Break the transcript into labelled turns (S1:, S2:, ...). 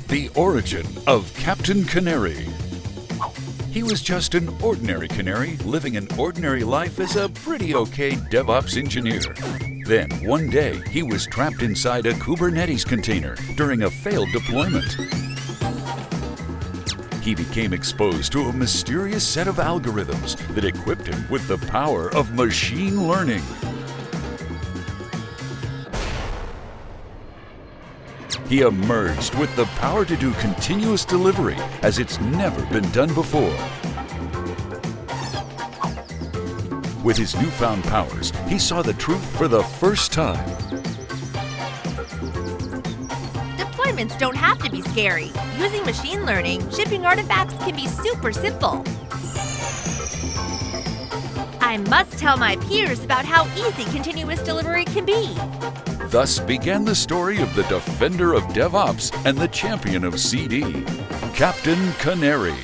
S1: The origin of Captain Canary. He was just an ordinary canary living an ordinary life as a pretty okay DevOps engineer. Then, one day, he was trapped inside a Kubernetes container during a failed deployment. He became exposed to a mysterious set of algorithms that equipped him with the power of machine learning. He emerged with the power to do continuous delivery as it's never been done before. With his newfound powers, he saw the truth for the first time.
S2: Deployments don't have to be scary. Using machine learning, shipping artifacts can be super simple. I must tell my peers about how easy continuous delivery can be.
S1: Thus began the story of the defender of DevOps and the champion of CD, Captain Canary.